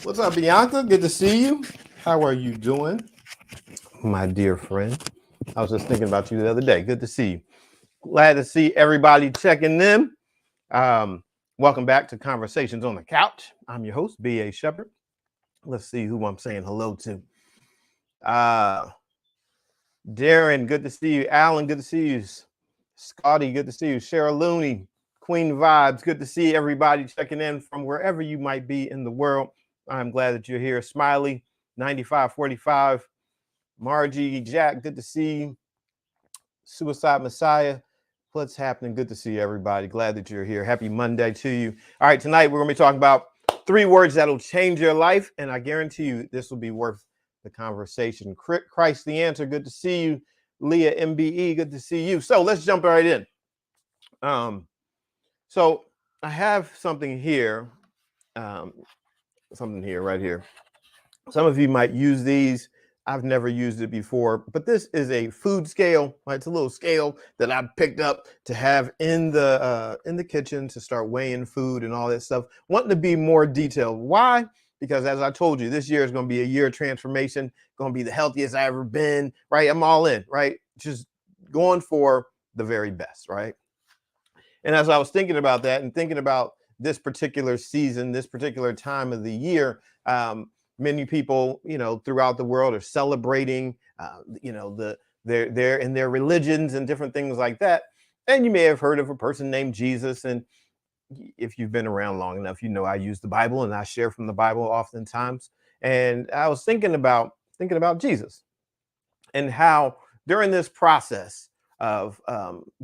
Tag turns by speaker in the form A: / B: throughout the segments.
A: What's up, Bianca? Good to see you. How are you doing, my dear friend? I was just thinking about you the other day. Good to see you. Glad to see everybody checking in. Um, Welcome back to Conversations on the Couch. I'm your host, B.A. Shepherd. Let's see who I'm saying hello to. Darren, good to see you. Alan, good to see you. Scotty, good to see you. Cheryl Looney, Queen Vibes, good to see everybody checking in from wherever you might be in the world. I'm glad that you're here. Smiley, 9545. Margie, Jack, good to see you. Suicide Messiah, what's happening? Good to see everybody. Glad that you're here. Happy Monday to you. All right, tonight we're going to be talking about 3 words that'll change your life, and I guarantee you this will be worth the conversation. Christ the answer, good to see you. Leah MBE, good to see you. So let's jump right in. So I have something here, right here. Some of you might use these. I've never used it before, but this is a food scale. Right? It's a little scale that I picked up to have in the kitchen to start weighing food and all that stuff. Wanting to be more detailed. Why? Because as I told you, this year is going to be a year of transformation. Going to be the healthiest I've ever been. Right? I'm all in. Right? Just going for the very best. Right? And as I was thinking about that and thinking about this particular season, this particular time of the year, many people, throughout the world are celebrating, their in their religions and different things like that. And you may have heard of a person named Jesus. And if you've been around long enough, I use the Bible and I share from the Bible oftentimes. And I was thinking about Jesus and how during this process of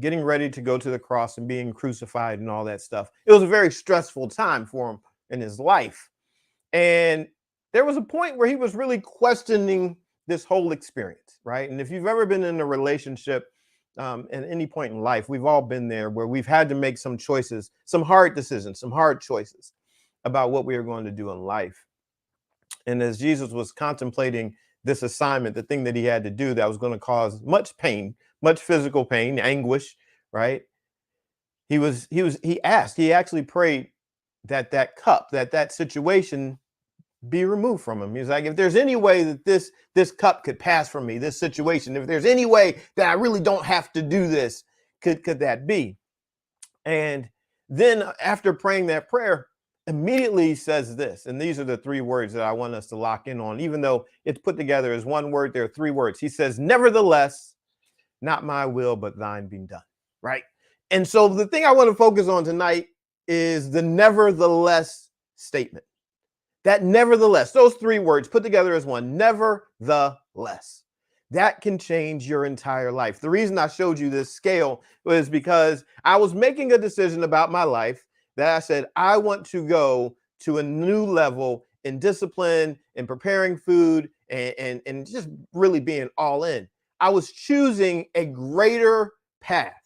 A: getting ready to go to the cross and being crucified and all that stuff, it was a very stressful time for him in his life. And there was a point where he was really questioning this whole experience, right? And if you've ever been in a relationship at any point in life, we've all been there where we've had to make some choices, some hard decisions, some hard choices about what we are going to do in life. And as Jesus was contemplating this assignment, the thing that he had to do that was going to cause much pain, much physical pain, anguish, right? He actually prayed that cup, that situation be removed from him. He's like, if there's any way that this cup could pass from me, this situation, if there's any way that I really don't have to do this, could that be? And then after praying that prayer, immediately he says this, and these are the 3 words that I want us to lock in on. Even though it's put together as one word, there are 3 words. He says, nevertheless, not my will, but thine be done, right? And so the thing I want to focus on tonight is the nevertheless statement. That nevertheless, those 3 words put together as one, nevertheless. That can change your entire life. The reason I showed you this scale was because I was making a decision about my life that I said, I want to go to a new level in discipline, in preparing food, and just really being all in. I was choosing a greater path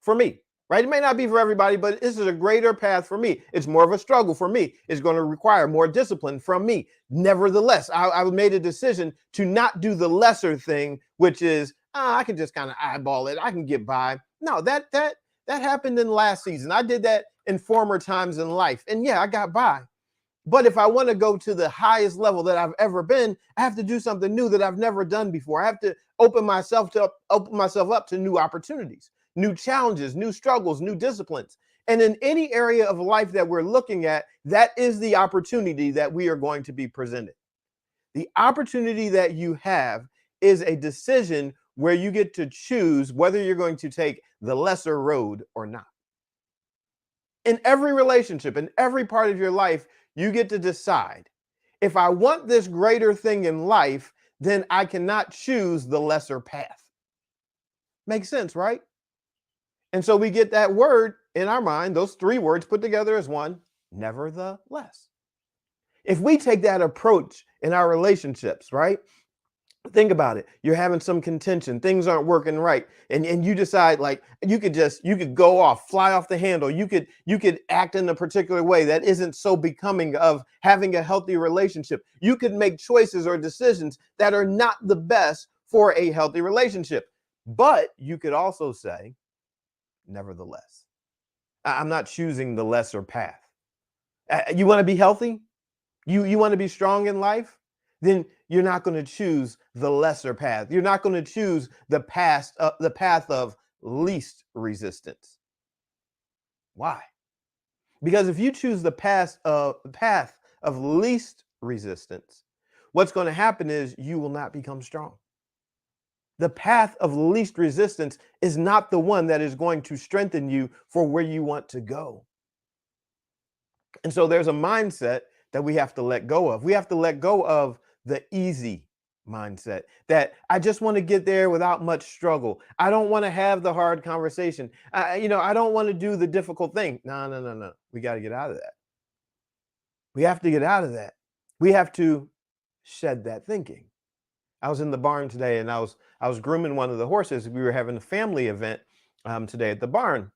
A: for me. Right? It may not be for everybody, but this is a greater path for me. It's more of a struggle for me. It's going to require more discipline from me. Nevertheless, I made a decision to not do the lesser thing, which is, I can just kind of eyeball it. I can get by. No, that happened in last season. I did that in former times in life. And yeah, I got by. But if I want to go to the highest level that I've ever been, I have to do something new that I've never done before. I have to open myself up to new opportunities, new challenges, new struggles, new disciplines. And in any area of life that we're looking at, that is the opportunity that we are going to be presented. The opportunity that you have is a decision where you get to choose whether you're going to take the lesser road or not. In every relationship, in every part of your life, you get to decide, if I want this greater thing in life, then I cannot choose the lesser path. Makes sense, right? And so we get that word in our mind, those 3 words put together as one, nevertheless. If we take that approach in our relationships, right? Think about it. You're having some contention. Things aren't working right. And you decide, like, you could go off, fly off the handle. You could act in a particular way that isn't so becoming of having a healthy relationship. You could make choices or decisions that are not the best for a healthy relationship. But you could also say, nevertheless, I'm not choosing the lesser path. You want to be healthy? You want to be strong in life? Then you're not going to choose the lesser path. You're not going to choose the path of least resistance. Why? Because if you choose the path of least resistance, what's going to happen is you will not become strong. The path of least resistance is not the one that is going to strengthen you for where you want to go. And so there's a mindset that we have to let go of. We have to let go of the easy mindset that I just want to get there without much struggle. I don't want to have the hard conversation. I don't want to do the difficult thing. No, no, no, no. We got to get out of that. We have to get out of that. We have to shed that thinking. I was in the barn today and I was grooming one of the horses. We were having a family event today at the barn.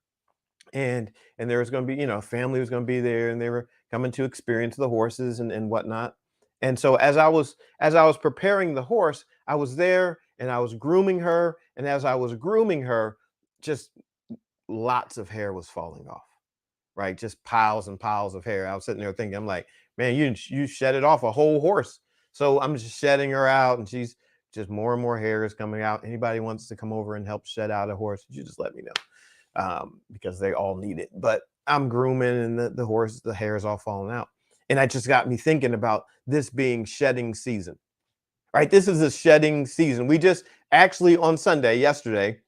A: And there was going to be, family was going to be there, and they were coming to experience the horses and whatnot. And so as I was preparing the horse, I was there and I was grooming her. And as I was grooming her, just lots of hair was falling off, right? Just piles and piles of hair. I was sitting there thinking, I'm like, man, you shed it off a whole horse. So I'm just shedding her out, and she's just more and more hair is coming out. Anybody wants to come over and help shed out a horse, you just let me know. Because they all need it. But I'm grooming, and the horse, the hair is all falling out. And that just got me thinking about this being shedding season, right? This is a shedding season. We just actually on Sunday, yesterday,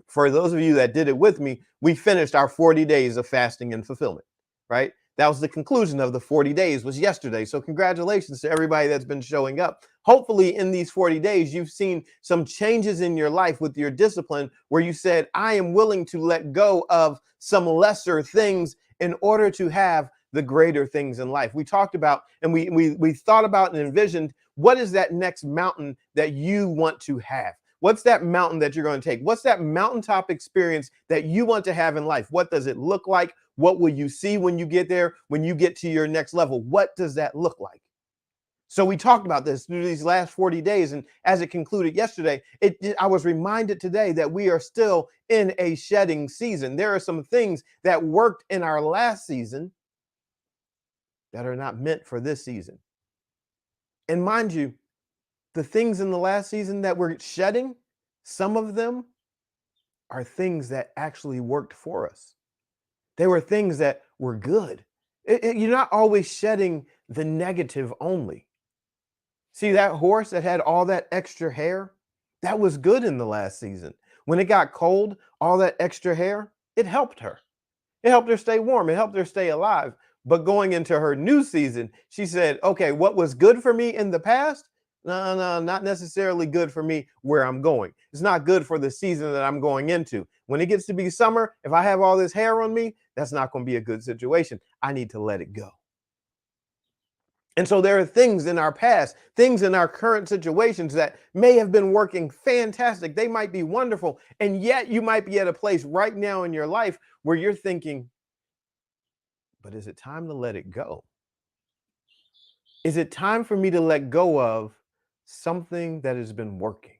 A: for those of you that did it with me, we finished our 40 days of fasting and fulfillment, right? That was the conclusion of the 40 days was yesterday. So congratulations to everybody that's been showing up. Hopefully in these 40 days, you've seen some changes in your life with your discipline where you said, I am willing to let go of some lesser things in order to have the greater things in life. We talked about and we thought about and envisioned what is that next mountain that you want to have? What's that mountain that you're going to take? What's that mountaintop experience that you want to have in life? What does it look like? What will you see when you get there? When you get to your next level, what does that look like? So we talked about this through these last 40 days. And as it concluded yesterday, I was reminded today that we are still in a shedding season. There are some things that worked in our last season that are not meant for this season. And mind you, the things in the last season that we're shedding, some of them are things that actually worked for us. They were things that were good. You're not always shedding the negative only. See that horse that had all that extra hair? That was good in the last season. When it got cold, all that extra hair, it helped her. It helped her stay warm. It helped her stay alive. But going into her new season, she said, okay, what was good for me in the past? No, no, not necessarily good for me where I'm going. It's not good for the season that I'm going into. When it gets to be summer, if I have all this hair on me, that's not going to be a good situation. I need to let it go. And so there are things in our past, things in our current situations that may have been working fantastic. They might be wonderful. And yet you might be at a place right now in your life where you're thinking, but is it time to let it go? Is it time for me to let go of something that has been working?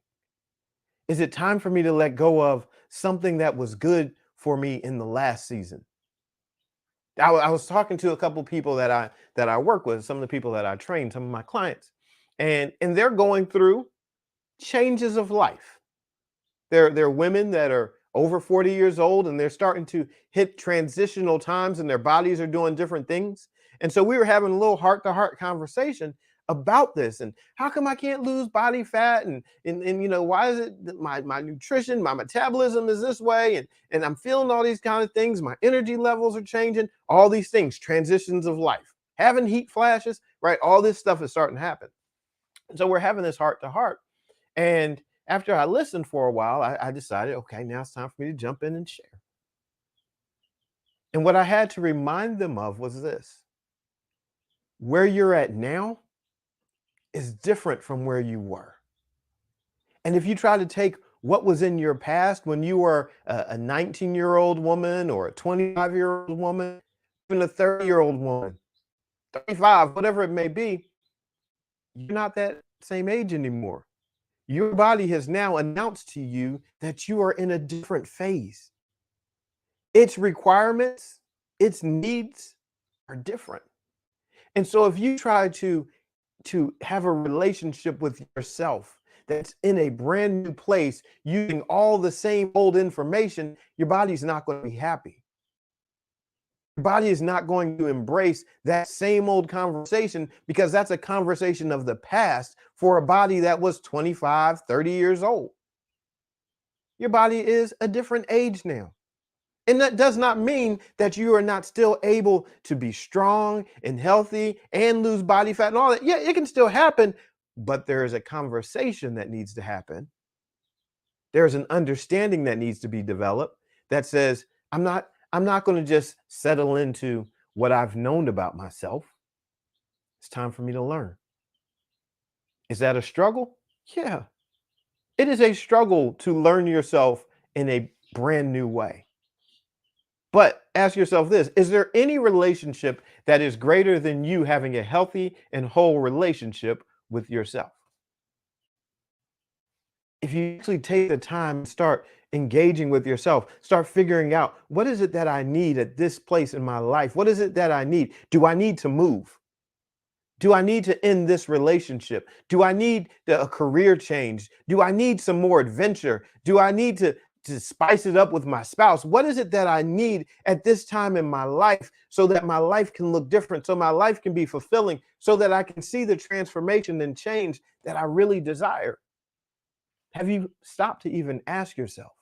A: Is it time for me to let go of something that was good for me in the last season? I was talking to a couple people that I work with, some of the people that I train, some of my clients, and they're going through changes of life. They're women that are over 40 years old, and they're starting to hit transitional times, and their bodies are doing different things. And so we were having a little heart-to-heart conversation about this, and how come I can't lose body fat, and why is it that my nutrition, my metabolism is this way, and I'm feeling all these kind of things, my energy levels are changing, all these things, transitions of life, having heat flashes, right? All this stuff is starting to happen. And so we're having this heart to heart. And after I listened for a while, I decided, okay, now it's time for me to jump in and share. And what I had to remind them of was this: where you're at now is different from where you were. And if you try to take what was in your past when you were a 19-year-old woman or a 25-year-old woman, even a 30-year-old woman, 35, whatever it may be, you're not that same age anymore. Your body has now announced to you that you are in a different phase. Its requirements, its needs are different. And so if you try to have a relationship with yourself that's in a brand new place using all the same old information, your body's not going to be happy. Your body is not going to embrace that same old conversation because that's a conversation of the past for a body that was 25, 30 years old. Your body is a different age now. And that does not mean that you are not still able to be strong and healthy and lose body fat and all that. Yeah, it can still happen, but there is a conversation that needs to happen. There's an understanding that needs to be developed that says, I'm not going to just settle into what I've known about myself. It's time for me to learn. Is that a struggle? Yeah. It is a struggle to learn yourself in a brand new way. But ask yourself this, is there any relationship that is greater than you having a healthy and whole relationship with yourself? If you actually take the time and start engaging with yourself, start figuring out what is it that I need at this place in my life? What is it that I need? Do I need to move? Do I need to end this relationship? Do I need a career change? Do I need some more adventure? Do I need to spice it up with my spouse? What is it that I need at this time in my life so that my life can look different, so my life can be fulfilling, so that I can see the transformation and change that I really desire? Have you stopped to even ask yourself,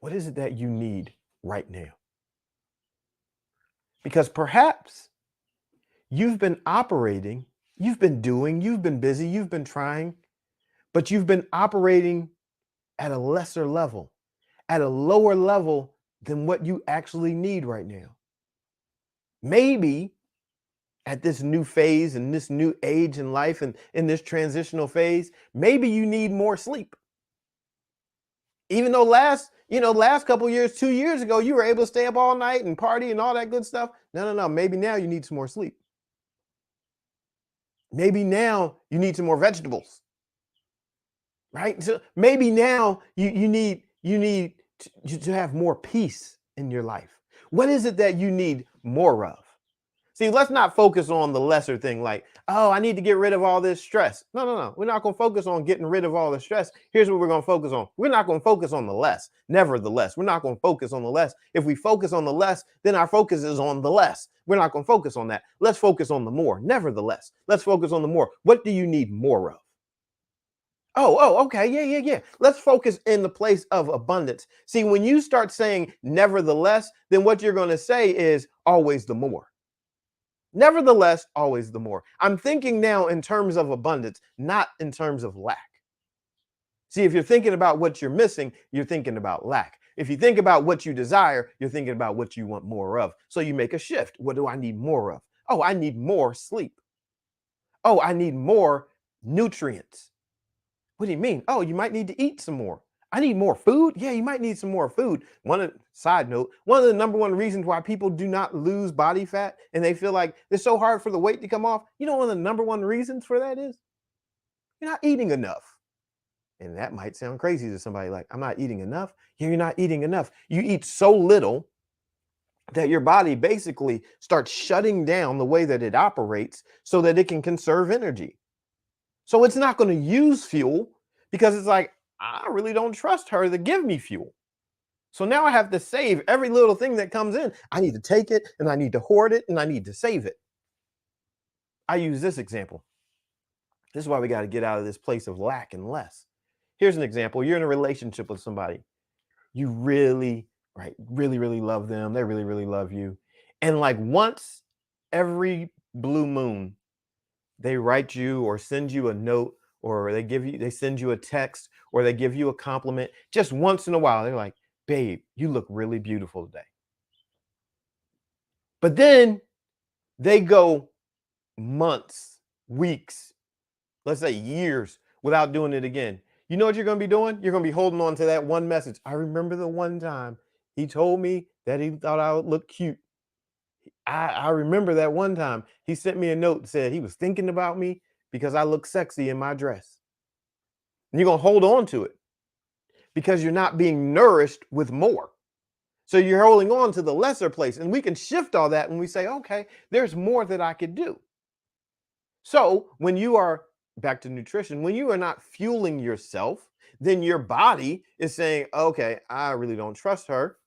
A: what is it that you need right now? Because perhaps you've been operating, you've been doing, you've been busy, you've been trying, but you've been operating at a lesser level, at a lower level than what you actually need right now. Maybe at this new phase and this new age in life and in this transitional phase, maybe you need more sleep. Even though last couple years, 2 years ago, you were able to stay up all night and party and all that good stuff. No. Maybe now you need some more sleep. Maybe now you need some more vegetables, right? So maybe now you need to have more peace in your life. What is it that you need more of? See, let's not focus on the lesser thing like, oh, I need to get rid of all this stress. No. We're not going to focus on getting rid of all the stress. Here's what we're going to focus on. We're not going to focus on the less. Nevertheless, we're not going to focus on the less. If we focus on the less, then our focus is on the less. We're not going to focus on that. Let's focus on the more. Nevertheless, let's focus on the more. What do you need more of? Oh, okay. Yeah. Let's focus in the place of abundance. See, when you start saying nevertheless, then what you're going to say is always the more. Nevertheless, always the more. I'm thinking now in terms of abundance, not in terms of lack. See, if you're thinking about what you're missing, you're thinking about lack. If you think about what you desire, you're thinking about what you want more of. So you make a shift. What do I need more of? Oh, I need more sleep. Oh, I need more nutrients. What do you mean? Oh, you might need to eat some more. I need more food. Yeah, you might need some more food. Side note, one of the number one reasons why people do not lose body fat and they feel like it's so hard for the weight to come off. You know, one of the number one reasons for that is you're not eating enough. And that might sound crazy to somebody like, I'm not eating enough. Yeah, you're not eating enough. You eat so little that your body basically starts shutting down the way that it operates so that it can conserve energy. So it's not going to use fuel because it's like, I really don't trust her to give me fuel. So now I have to save every little thing that comes in. I need to take it and I need to hoard it and I need to save it. I use this example. This is why we got to get out of this place of lack and less. Here's an example. You're in a relationship with somebody. You really, really love them. They really, really love you. And like once every blue moon, they write you or send you a note or they send you a text or they give you a compliment just once in a while. They're like, babe, you look really beautiful today. But then they go months, weeks, let's say years without doing it again. You know what you're going to be doing? You're going to be holding on to that one message. I remember the one time he told me that he thought I would look cute. I remember that one time he sent me a note that said he was thinking about me because I look sexy in my dress. And you're going to hold on to it because you're not being nourished with more. So you're holding on to the lesser place. And we can shift all that when we say, okay, there's more that I could do. So when you are back to nutrition, when you are not fueling yourself, then your body is saying, okay, I really don't trust her.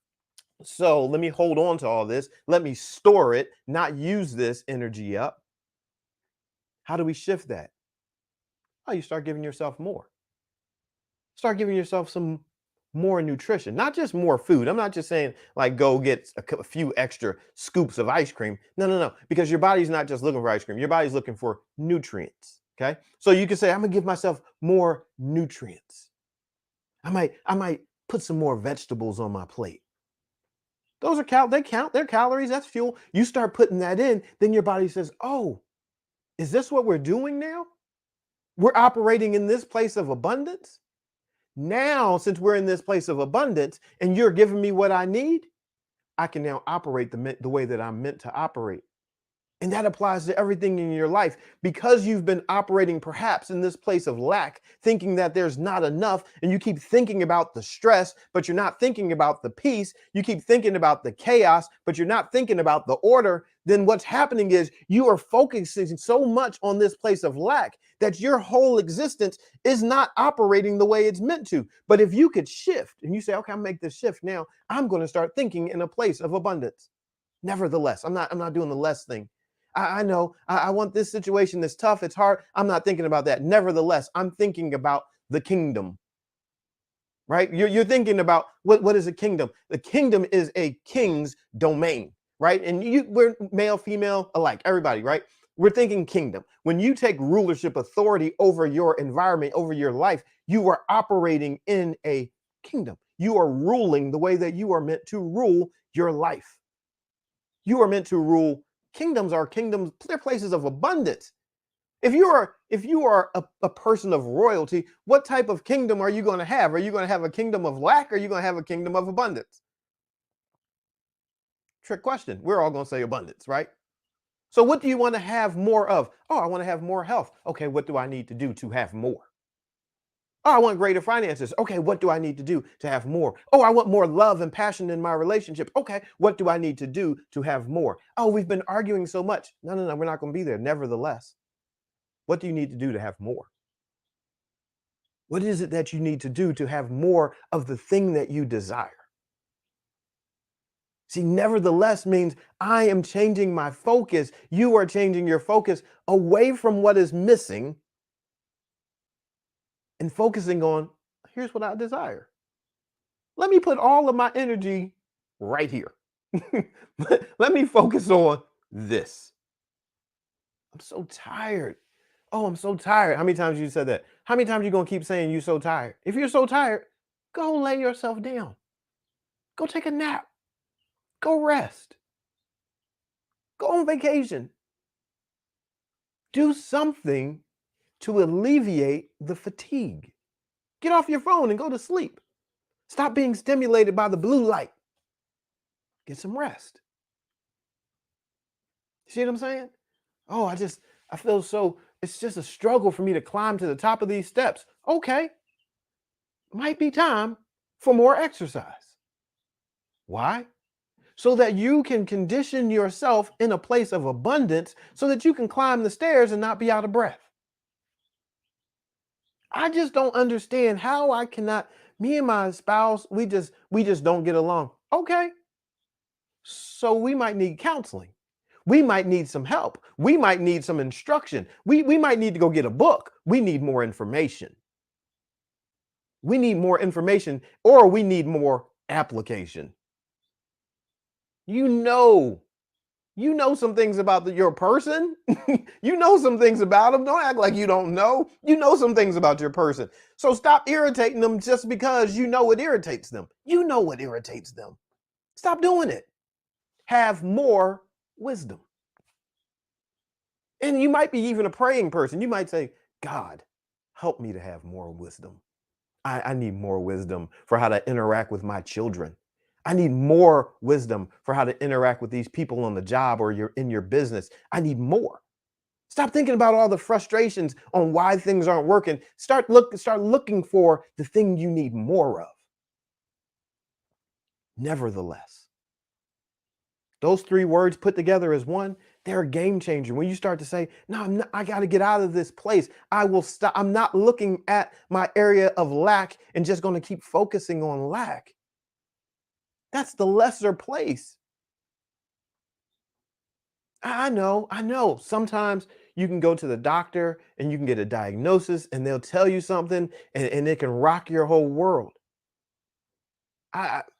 A: So let me hold on to all this. Let me store it, not use this energy up. How do we shift that? Oh, you start giving yourself more. Start giving yourself some more nutrition, not just more food. I'm not just saying like go get a few extra scoops of ice cream. No, no, no, because your body's not just looking for ice cream. Your body's looking for nutrients. Okay. So you can say, I'm gonna give myself more nutrients. I might put some more vegetables on my plate. Those are they count, they're calories, that's fuel. You start putting that in, then your body says, oh, is this what we're doing now? We're operating in this place of abundance. Now, since we're in this place of abundance and you're giving me what I need, I can now operate the way that I'm meant to operate. And that applies to everything in your life because you've been operating perhaps in this place of lack, thinking that there's not enough. And you keep thinking about the stress, but you're not thinking about the peace. You keep thinking about the chaos, but you're not thinking about the order. Then what's happening is you are focusing so much on this place of lack that your whole existence is not operating the way it's meant to. But if you could shift and you say, okay, I'll make this shift now, I'm going to start thinking in a place of abundance. Nevertheless, I'm not doing the less thing. I know I want this situation that's tough. It's hard. I'm not thinking about that. Nevertheless, I'm thinking about the kingdom, right? You're thinking about what is a kingdom? The kingdom is a king's domain, right? And we're male, female alike, everybody, right? We're thinking kingdom. When you take rulership authority over your environment, over your life, you are operating in a kingdom. You are ruling the way that you are meant to rule your life. You are meant to rule. Kingdoms, they're places of abundance. If you are a person of royalty, what type of kingdom are you going to have? Are you going to have a kingdom of lack? Or are you going to have a kingdom of abundance? Trick question. We're all going to say abundance, right? So what do you want to have more of? Oh, I want to have more health. Okay, what do I need to do to have more? Oh, I want greater finances. Okay, what do I need to do to have more? Oh, I want more love and passion in my relationship. Okay, what do I need to do to have more? Oh, we've been arguing so much. No, no, no, we're not going to be there. Nevertheless, what do you need to do to have more? What is it that you need to do to have more of the thing that you desire? See, nevertheless means I am changing my focus. You are changing your focus away from what is missing and focusing on, here's what I desire. Let me put all of my energy right here. Let me focus on this. I'm so tired. Oh, I'm so tired. How many times you said that? How many times you going to keep saying you're so tired? If you're so tired, go lay yourself down. Go take a nap. Go rest. Go on vacation. Do something to alleviate the fatigue. Get off your phone and go to sleep. Stop being stimulated by the blue light. Get some rest. See what I'm saying? Oh, I feel so, it's just a struggle for me to climb to the top of these steps. Okay. Might be time for more exercise. Why? So that you can condition yourself in a place of abundance so that you can climb the stairs and not be out of breath. I just don't understand how I cannot, me and my spouse, we just don't get along. Okay. So we might need counseling. We might need some help. We might need some instruction. We might need to go get a book. We need more information. We need more information or we need more application. You know some things about your person. You know some things about them. Don't act like you don't know. You know some things about your person. So stop irritating them just because you know it irritates them. You know what irritates them. Stop doing it. Have more wisdom. And you might be even a praying person. You might say, God, help me to have more wisdom. I need more wisdom for how to interact with my children. I need more wisdom for how to interact with these people on the job or you're in your business. I need more. Stop thinking about all the frustrations on why things aren't working. Start looking for the thing you need more of. nevertheless. Those three words put together as one, they're a game changer. When you start to say, no, I got to get out of this place. I will stop. I'm not looking at my area of lack and just going to keep focusing on lack. That's the lesser place. I know. Sometimes you can go to the doctor and you can get a diagnosis and they'll tell you something and it can rock your whole world.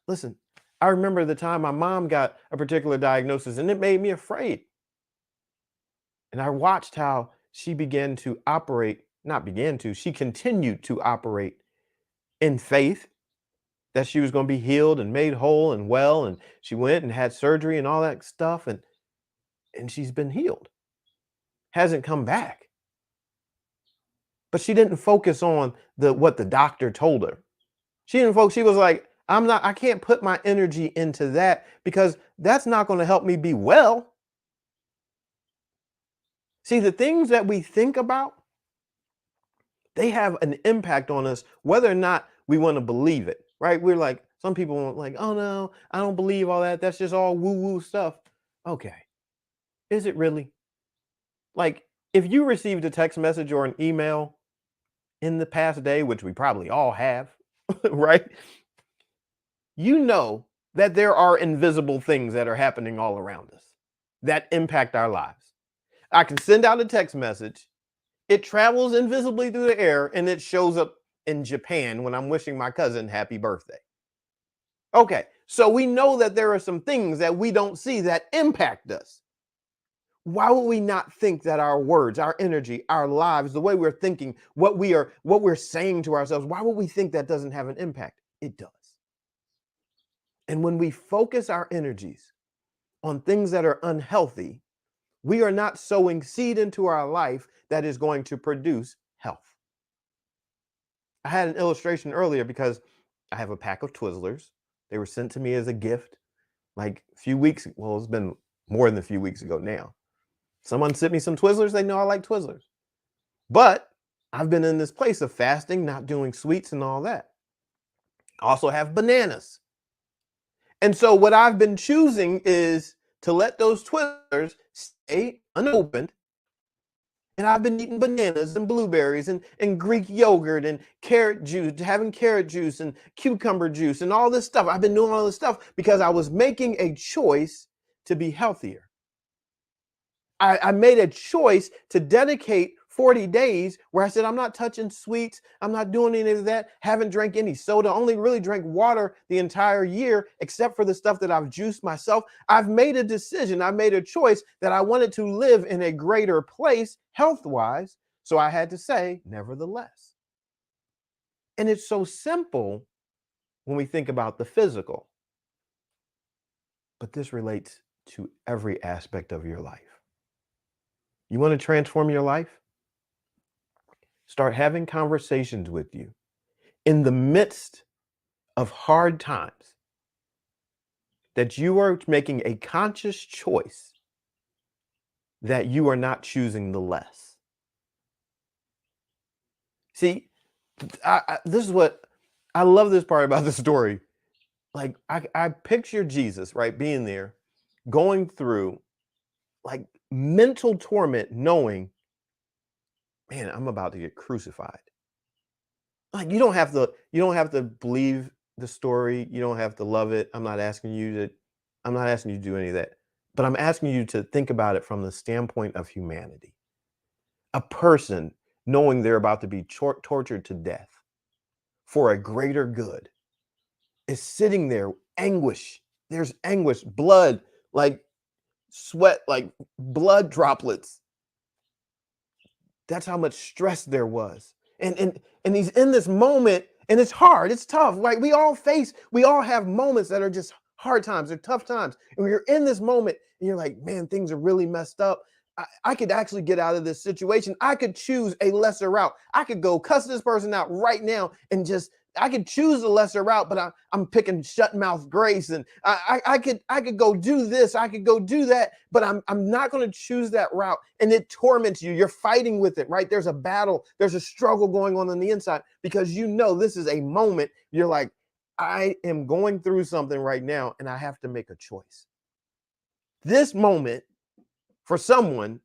A: Listen, I remember the time my mom got a particular diagnosis and it made me afraid. And I watched how she began to operate, not began to, she continued to operate in faith that she was going to be healed and made whole and well. And she went and had surgery and all that stuff. And she's been healed, hasn't come back. But she didn't focus on what the doctor told her. She didn't focus. She was like, I can't put my energy into that because that's not going to help me be well. See, the things that we think about, they have an impact on us, whether or not we want to believe it, right? We're like, some people are like, oh no, I don't believe all that. That's just all woo-woo stuff. Okay. Is it really? Like, if you received a text message or an email in the past day, which we probably all have, right? You know that there are invisible things that are happening all around us that impact our lives. I can send out a text message. It travels invisibly through the air and it shows up in Japan when I'm wishing my cousin happy birthday. Okay, so we know that there are some things that we don't see that impact us. Why would we not think that our words, our energy, our lives, the way we're thinking, what we're saying to ourselves, why would we think that doesn't have an impact? It does. And when we focus our energies on things that are unhealthy, we are not sowing seed into our life that is going to produce health. I had an illustration earlier because I have a pack of Twizzlers. They were sent to me as a gift like a few weeks. Well, it's been more than a few weeks ago now. Someone sent me some Twizzlers. They know I like Twizzlers. But I've been in this place of fasting, not doing sweets and all that. I also have bananas. And so what I've been choosing is to let those Twizzlers stay unopened. And I've been eating bananas and blueberries and Greek yogurt and carrot juice, having carrot juice and cucumber juice and all this stuff. I've been doing all this stuff because I was making a choice to be healthier. I made a choice to dedicate 40 days where I said, I'm not touching sweets. I'm not doing any of that. Haven't drank any soda, only really drank water the entire year, except for the stuff that I've juiced myself. I've made a decision. I made a choice that I wanted to live in a greater place health-wise. So I had to say, nevertheless. And it's so simple when we think about the physical, but this relates to every aspect of your life. You want to transform your life? Start having conversations with you in the midst of hard times that you are making a conscious choice that you are not choosing the less. See, this is what I love this part about the story. Like I picture Jesus, right, being there, going through like mental torment, knowing, man, I'm about to get crucified. Like you don't have to believe the story. You don't have to love it. I'm not asking you to do any of that. But I'm asking you to think about it from the standpoint of humanity. A person knowing they're about to be tortured to death for a greater good is sitting there, anguish. There's anguish, blood, like sweat, like blood droplets. That's how much stress there was. And he's in this moment, and it's hard, it's tough. Like we all have moments that are just hard times, they're tough times. And when you're in this moment and you're like, man, things are really messed up. I could actually get out of this situation. I could choose a lesser route. I could go cuss this person out right now and I could choose a lesser route, but I'm picking shut mouth grace, and I could go do this, I could go do that, but I'm not going to choose that route, and it torments you. You're fighting with it, right? There's a battle, there's a struggle going on the inside because you know this is a moment. You're like, I am going through something right now and I have to make a choice. This moment for someone,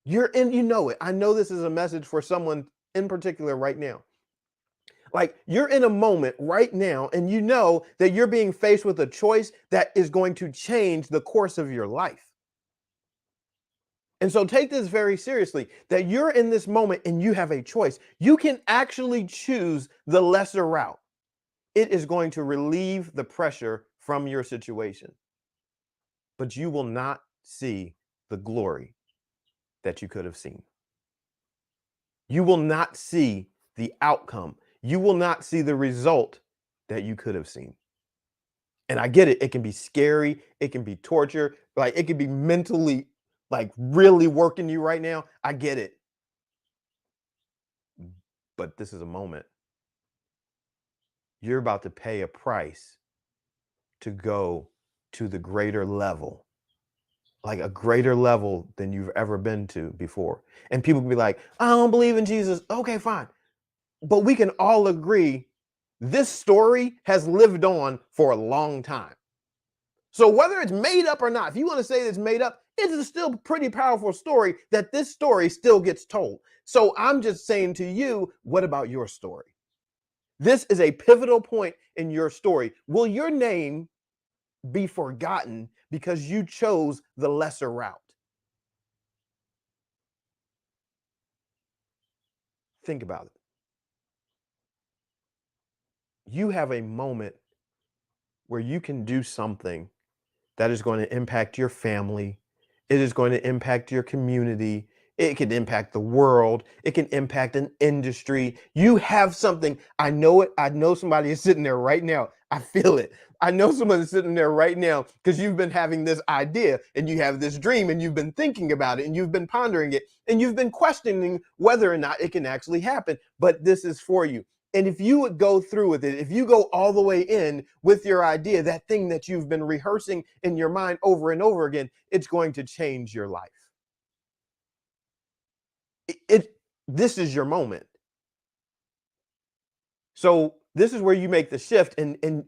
A: you're in, you know it. I know this is a message for someone in particular right now. Like you're in a moment right now and you know that you're being faced with a choice that is going to change the course of your life. And so take this very seriously that you're in this moment and you have a choice. You can actually choose the lesser route. It is going to relieve the pressure from your situation, but you will not see the glory that you could have seen. You will not see the outcome. You will not see the result that you could have seen. And I get it. It can be scary. It can be torture. Like it can be mentally, like really working you right now. I get it. But this is a moment. You're about to pay a price to go to the greater level, like a greater level than you've ever been to before. And people can be like, I don't believe in Jesus. Okay, fine. But we can all agree this story has lived on for a long time. So whether it's made up or not, if you want to say it's made up, it's still a pretty powerful story that this story still gets told. So I'm just saying to you, what about your story? This is a pivotal point in your story. Will your name be forgotten because you chose the lesser route? Think about it. You have a moment where you can do something that is going to impact your family. It is going to impact your community. It can impact the world. It can impact an industry. You have something. I know it. I know somebody is sitting there right now. I feel it. I know someone is sitting there right now because you've been having this idea and you have this dream and you've been thinking about it and you've been pondering it and you've been questioning whether or not it can actually happen. But this is for you. And if you would go through with it, if you go all the way in with your idea, that thing that you've been rehearsing in your mind over and over again, it's going to change your life. This is your moment. So this is where you make the shift. And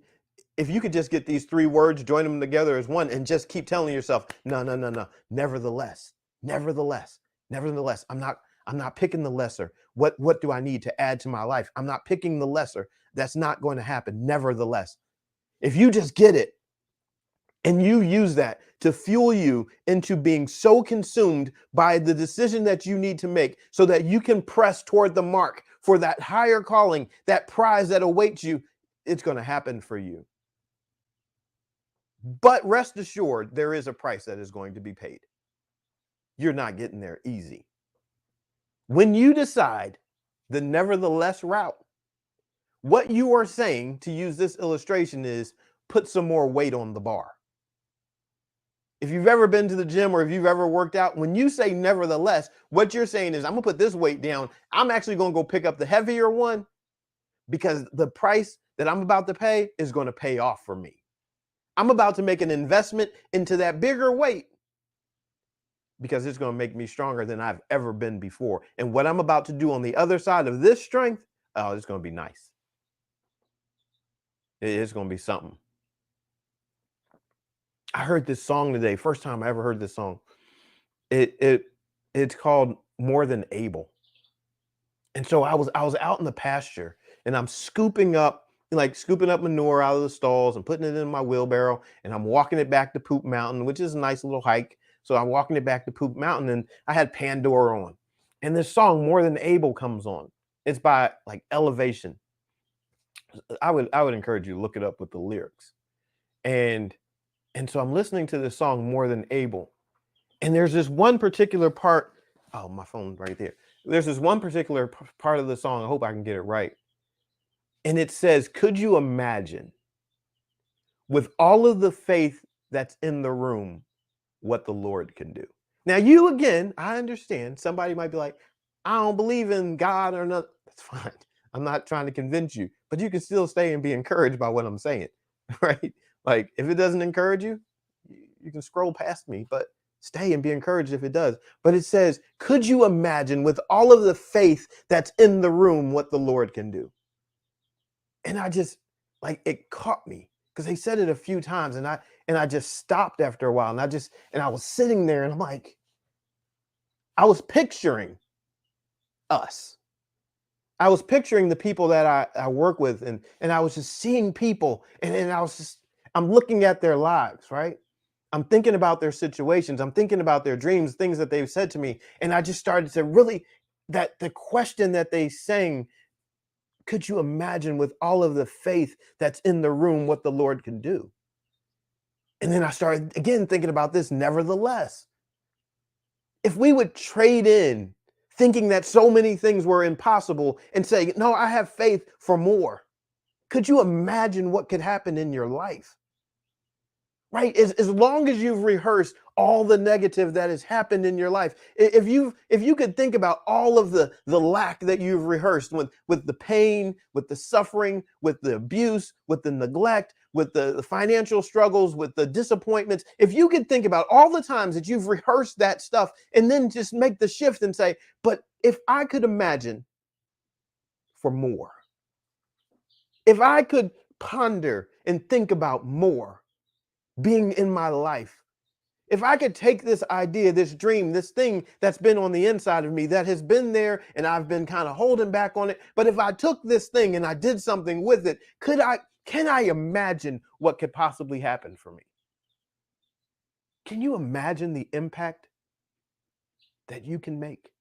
A: if you could just get these three words, join them together as one, and just keep telling yourself, no, no, no, no. Nevertheless, nevertheless, nevertheless, I'm not picking the lesser. What do I need to add to my life? I'm not picking the lesser. That's not going to happen. Nevertheless, if you just get it and you use that to fuel you into being so consumed by the decision that you need to make so that you can press toward the mark for that higher calling, that prize that awaits you, it's going to happen for you. But rest assured, there is a price that is going to be paid. You're not getting there easy. When you decide the nevertheless route, what you are saying, to use this illustration, is put some more weight on the bar. If you've ever been to the gym or if you've ever worked out, when you say nevertheless, what you're saying is, I'm going to put this weight down. I'm actually going to go pick up the heavier one because the price that I'm about to pay is going to pay off for me. I'm about to make an investment into that bigger weight because it's going to make me stronger than I've ever been before. And what I'm about to do on the other side of this strength, oh, it's going to be nice. It's going to be something. I heard this song today, first time I ever heard this song. It's called More Than Able. And so I was out in the pasture and I'm scooping up manure out of the stalls and putting it in my wheelbarrow, and I'm walking it back to Poop Mountain, which is a nice little hike. So I'm walking it back to Poop Mountain and I had Pandora on. And this song More Than Able comes on. It's by like Elevation. I would encourage you to look it up with the lyrics. And so I'm listening to this song More Than Able. And there's this one particular part. Oh, my phone's right there. There's this one particular part of the song. I hope I can get it right. And it says, could you imagine, with all of the faith that's in the room, what the Lord can do? Now, you, again, I understand. Somebody might be like, I don't believe in God or nothing. That's fine. I'm not trying to convince you, but you can still stay and be encouraged by what I'm saying, right? Like, if it doesn't encourage you, you can scroll past me, but stay and be encouraged if it does. But it says, could you imagine, with all of the faith that's in the room, what the Lord can do? And I just, like, it caught me because they said it a few times, and I just stopped after a while, and I was sitting there, and I'm like, I was picturing us. I was picturing the people that I work with, and I was just seeing people, and I was just, I'm looking at their lives, right? I'm thinking about their situations. I'm thinking about their dreams, things that they've said to me. And I just started to really, that the question that they sang, could you imagine with all of the faith that's in the room what the Lord can do? And then I started again thinking about this, nevertheless. If we would trade in thinking that so many things were impossible and say, no, I have faith for more, could you imagine what could happen in your life? Right? As long as you've rehearsed all the negative that has happened in your life, if you could think about all of the lack that you've rehearsed with the pain, with the suffering, with the abuse, with the neglect, with the financial struggles, with the disappointments, if you could think about all the times that you've rehearsed that stuff and then just make the shift and say, but if I could imagine for more, if I could ponder and think about more being in my life, if I could take this idea, this dream, this thing that's been on the inside of me that has been there and I've been kind of holding back on it, but if I took this thing and I did something with it, can I imagine what could possibly happen for me? Can you imagine the impact that you can make?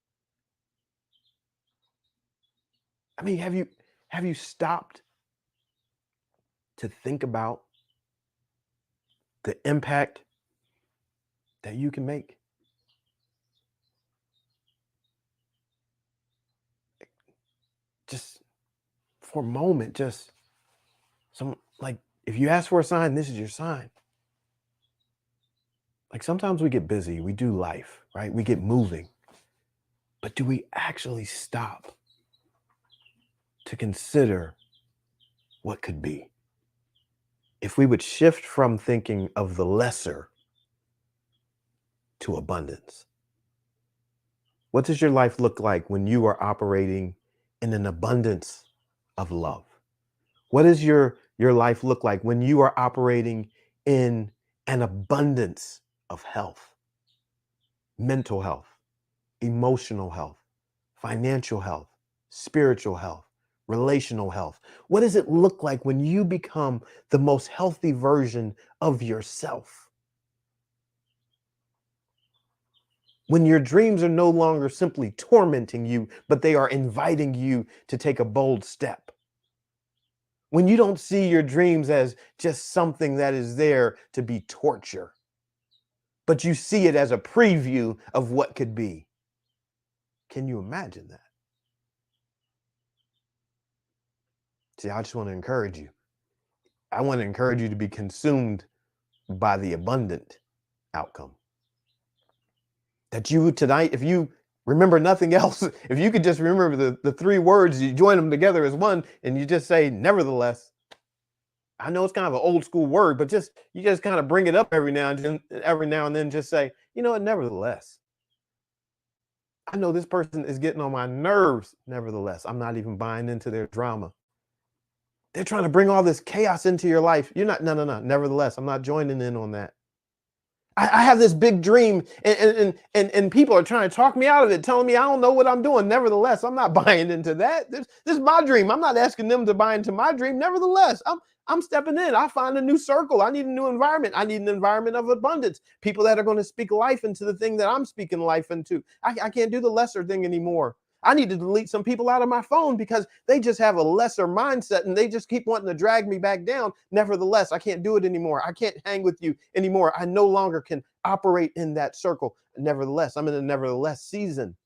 A: I mean, have you stopped to think about the impact that you can make? Just for a moment, just some, like, if you ask for a sign, this is your sign. Like, sometimes we get busy, we do life, right? We get moving. But do we actually stop to consider what could be? If we would shift from thinking of the lesser to abundance. What does your life look like when you are operating in an abundance of love? What does your life look like when you are operating in an abundance of health, mental health, emotional health, financial health, spiritual health, relational health? What does it look like when you become the most healthy version of yourself? When your dreams are no longer simply tormenting you, but they are inviting you to take a bold step. When you don't see your dreams as just something that is there to be torture, but you see it as a preview of what could be. Can you imagine that? See, I just want to encourage you. I want to encourage you to be consumed by the abundant outcome. That you tonight, if you remember nothing else, if you could just remember the three words, you join them together as one, and you just say, nevertheless. I know it's kind of an old school word, but just you just kind of bring it up every now and then, just say, you know what, nevertheless. I know this person is getting on my nerves. Nevertheless, I'm not even buying into their drama. They're trying to bring all this chaos into your life. You're not, no, no, no. Nevertheless, I'm not joining in on that. I have this big dream, and people are trying to talk me out of it, telling me I don't know what I'm doing. Nevertheless, I'm not buying into that. This is my dream. I'm not asking them to buy into my dream. Nevertheless, I'm stepping in. I find a new circle. I need a new environment. I need an environment of abundance. People that are going to speak life into the thing that I'm speaking life into. I can't do the lesser thing anymore. I need to delete some people out of my phone because they just have a lesser mindset and they just keep wanting to drag me back down. Nevertheless, I can't do it anymore. I can't hang with you anymore. I no longer can operate in that circle. Nevertheless, I'm in a nevertheless season.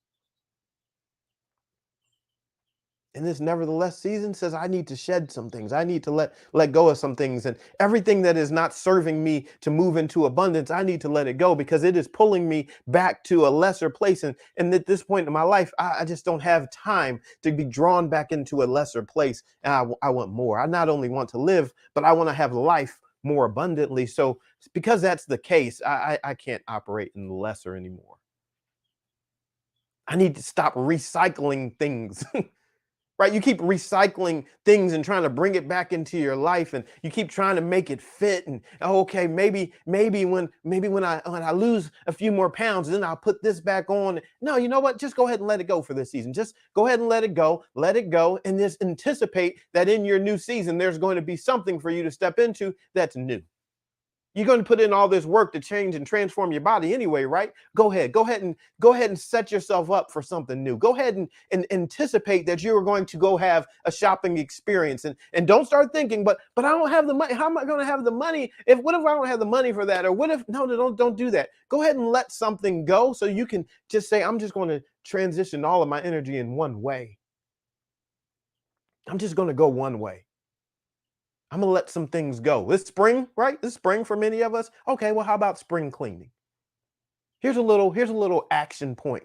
A: And this nevertheless season says I need to shed some things. I need to let go of some things, and everything that is not serving me to move into abundance, I need to let it go because it is pulling me back to a lesser place. And at this point in my life, I just don't have time to be drawn back into a lesser place. And I want more. I not only want to live, but I want to have life more abundantly. So because that's the case, I can't operate in the lesser anymore. I need to stop recycling things. right? You keep recycling things and trying to bring it back into your life, and you keep trying to make it fit. And oh, okay, maybe when I lose a few more pounds, then I'll put this back on. No, you know what? Just go ahead and let it go for this season. Just go ahead and let it go, and just anticipate that in your new season, there's going to be something for you to step into that's new. You're going to put in all this work to change and transform your body anyway, right? Go ahead and set yourself up for something new. Go ahead and anticipate that you're going to go have a shopping experience, and don't start thinking, but I don't have the money. How am I going to have the money? What if I don't have the money for that? Or what if no, don't do that. Go ahead and let something go so you can just say, I'm just going to transition all of my energy in one way. I'm just going to go one way. I'm gonna let some things go. This spring, right? This spring for many of us. Okay, well, how about spring cleaning? Here's a little action point.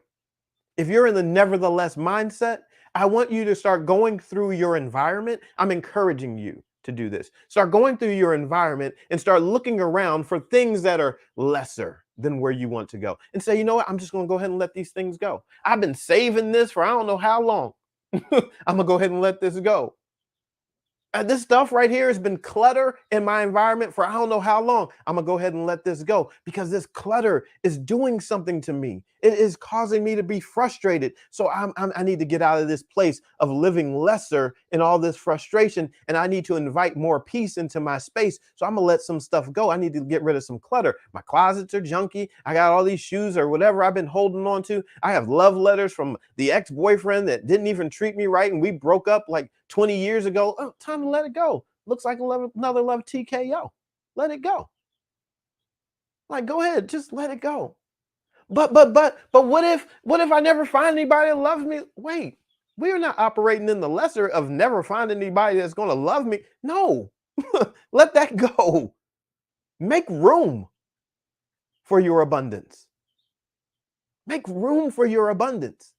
A: If you're in the nevertheless mindset, I want you to start going through your environment. I'm encouraging you to do this. Start going through your environment and start looking around for things that are lesser than where you want to go. And say, you know what? I'm just gonna go ahead and let these things go. I've been saving this for I don't know how long. I'm gonna go ahead and let this go. This stuff right here has been clutter in my environment for I don't know how long. I'm gonna go ahead and let this go because this clutter is doing something to me. It is causing me to be frustrated. So I need to get out of this place of living lesser in all this frustration, and I need to invite more peace into my space. So I'm gonna let some stuff go. I need to get rid of some clutter. My closets are junky. I got all these shoes or whatever I've been holding on to. I have love letters from the ex-boyfriend that didn't even treat me right, and we broke up like 20 years ago. Oh, time to let it go. Looks like another love TKO. Let it go. Like, go ahead, just let it go. But what if I never find anybody that loves me? Wait, we're not operating in the lesser of never finding anybody that's going to love me. No, let that go. Make room for your abundance. Make room for your abundance.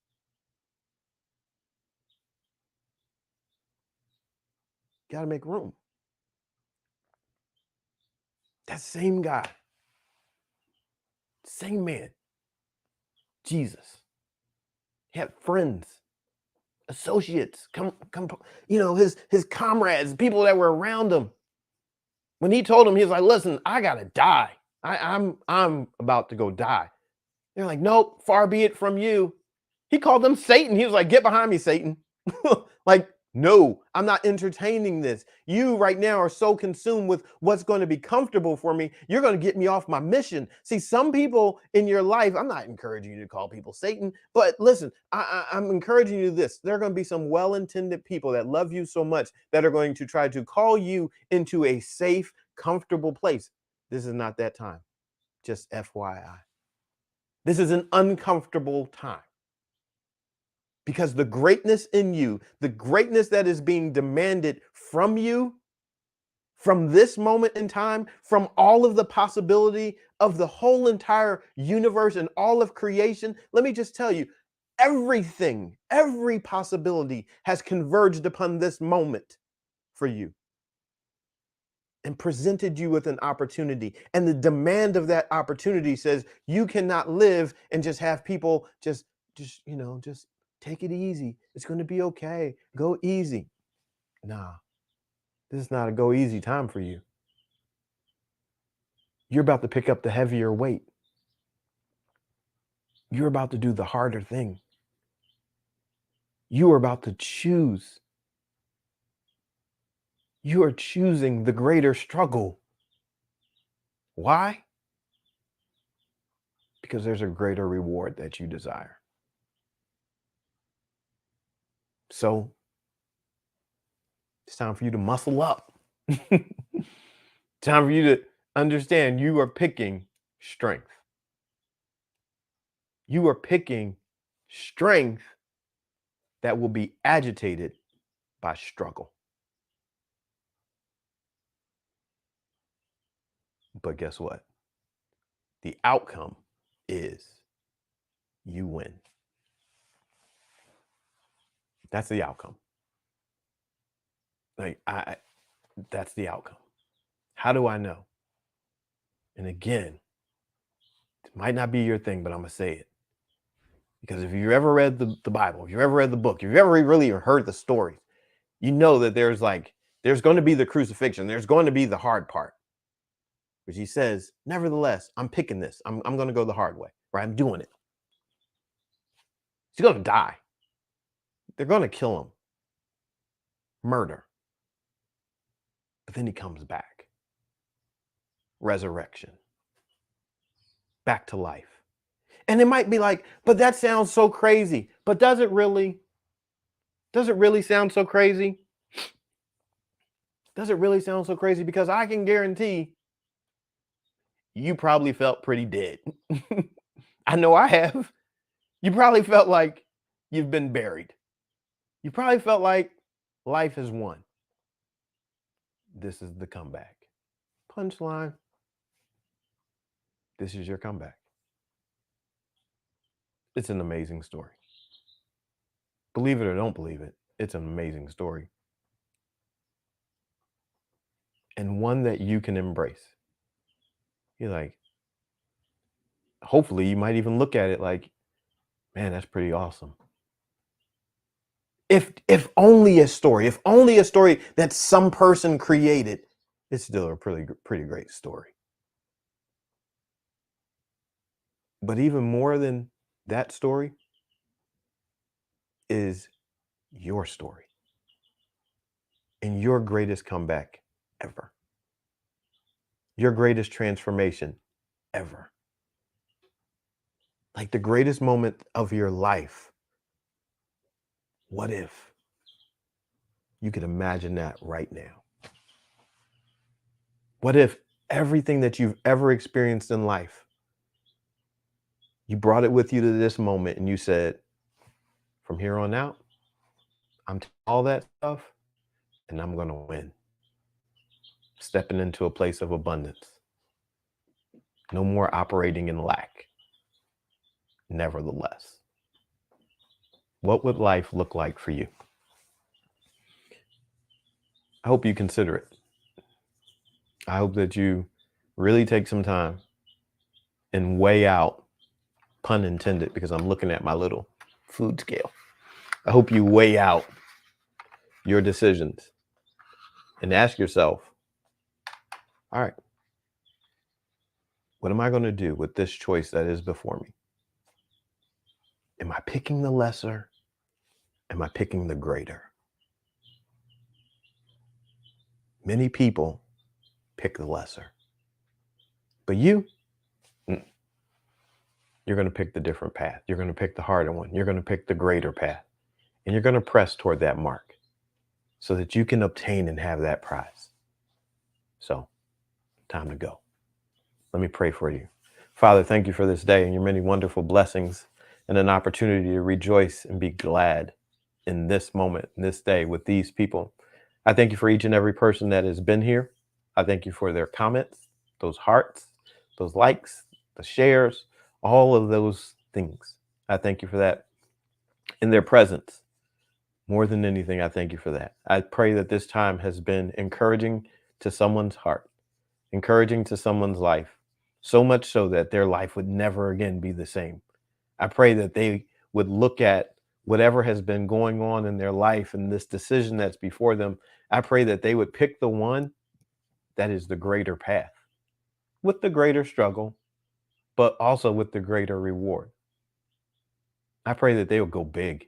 A: Got to make room. That same guy, same man, Jesus, he had friends, associates, come, his comrades, people that were around him. When he told him, he was like, "Listen, I gotta die. I'm about to go die." They're like, "Nope, far be it from you." He called them Satan. He was like, "Get behind me, Satan." Like, no, I'm not entertaining this. You right now are so consumed with what's going to be comfortable for me. You're going to get me off my mission. See, some people in your life, I'm not encouraging you to call people Satan, but listen, I'm encouraging you this. There are going to be some well-intended people that love you so much that are going to try to call you into a safe, comfortable place. This is not that time. Just FYI. This is an uncomfortable time. Because the greatness in you, the greatness that is being demanded from you, from this moment in time, from all of the possibility of the whole entire universe and all of creation, let me just tell you, everything, every possibility has converged upon this moment for you and presented you with an opportunity. And the demand of that opportunity says you cannot live and just have people just take it easy. It's going to be okay. Go easy. Nah, this is not a go easy time for you. You're about to pick up the heavier weight. You're about to do the harder thing. You are about to choose. You are choosing the greater struggle. Why? Because there's a greater reward that you desire. So it's time for you to muscle up. Time for you to understand you are picking strength. You are picking strength that will be agitated by struggle. But guess what? The outcome is you win. That's the outcome. That's the outcome. How do I know? And again, it might not be your thing, but I'm going to say it. Because if you've ever read the Bible, if you've ever read the book, if you've ever really heard the stories, you know that there's going to be the crucifixion. There's going to be the hard part. But he says, nevertheless, I'm picking this. I'm going to go the hard way, right? I'm doing it. He's going to die. They're going to kill him. Murder. But then he comes back. Resurrection. Back to life. And it might be like, but that sounds so crazy. But does it really? Does it really sound so crazy? Does it really sound so crazy? Because I can guarantee you probably felt pretty dead. I know I have. You probably felt like you've been buried. You probably felt like life has won. This is the comeback. Punchline. This is your comeback. It's an amazing story. Believe it or don't believe it, it's an amazing story. And one that you can embrace. You're like, hopefully you might even look at it like, man, that's pretty awesome. If only a story that some person created, it's still a pretty great story. But even more than that story is your story and your greatest comeback ever. Your greatest transformation ever. Like the greatest moment of your life. What if you could imagine that right now? What if everything that you've ever experienced in life, you brought it with you to this moment and you said, from here on out, I'm all that stuff and I'm going to win. Stepping into a place of abundance. No more operating in lack. Nevertheless, what would life look like for you? I hope you consider it. I hope that you really take some time and weigh out, pun intended, because I'm looking at my little food scale. I hope you weigh out your decisions and ask yourself, all right, what am I going to do with this choice that is before me? Am I picking the lesser? Am I picking the greater? Many people pick the lesser. But you're going to pick the different path. You're going to pick the harder one. You're going to pick the greater path. And you're going to press toward that mark so that you can obtain and have that prize. So, time to go. Let me pray for you. Father, thank you for this day and your many wonderful blessings and an opportunity to rejoice and be glad in this moment, in this day with these people. I thank you for each and every person that has been here. I thank you for their comments, those hearts, those likes, the shares, all of those things. I thank you for that. In their presence, more than anything, I thank you for that. I pray that this time has been encouraging to someone's heart, encouraging to someone's life, so much so that their life would never again be the same. I pray that they would look at whatever has been going on in their life and this decision that's before them. I pray that they would pick the one that is the greater path, with the greater struggle, but also with the greater reward. I pray that they would go big,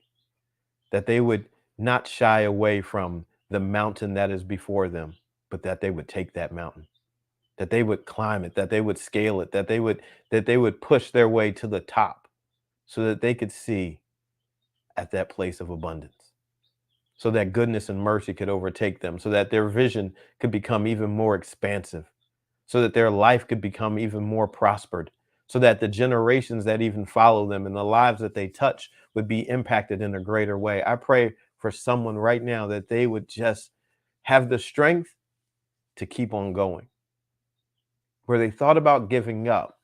A: that they would not shy away from the mountain that is before them, but that they would take that mountain, that they would climb it, that they would scale it, that they would push their way to the top so that they could see at that place of abundance, so that goodness and mercy could overtake them, so that their vision could become even more expansive, so that their life could become even more prospered, so that the generations that even follow them and the lives that they touch would be impacted in a greater way. I pray for someone right now that they would just have the strength to keep on going. Where they thought about giving up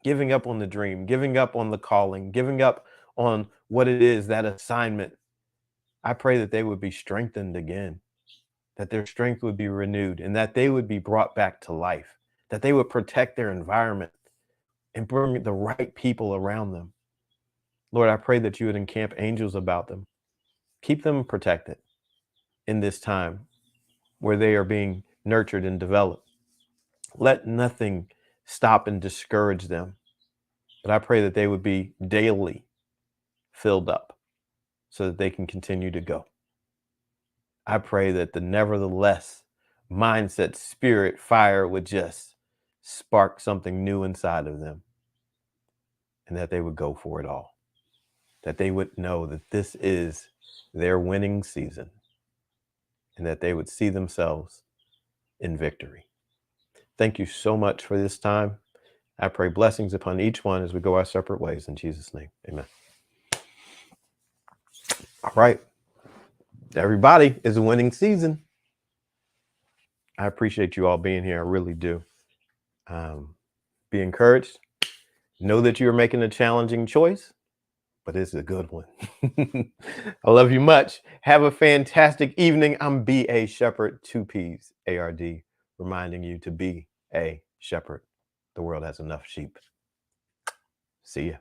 A: on the dream, giving up on the calling, giving up on what it is, that assignment. I pray that they would be strengthened again, that their strength would be renewed, and that they would be brought back to life, that they would protect their environment and bring the right people around them. Lord, I pray that you would encamp angels about them. Keep them protected in this time where they are being nurtured and developed. Let nothing stop and discourage them. But I pray that they would be daily filled up so that they can continue to go. I pray that the nevertheless mindset, spirit, fire would just spark something new inside of them, and that they would go for it all. That they would know that this is their winning season, and that they would see themselves in victory. Thank you so much for this time. I pray blessings upon each one as we go our separate ways. In Jesus' name, amen. All right. Everybody, is a winning season. I appreciate you all being here. I really do. Be encouraged. Know that you're making a challenging choice, but it's a good one. I love you much. Have a fantastic evening. I'm B.A. Shepherd, 2Ps, ARD, reminding you to be a shepherd. The world has enough sheep. See ya.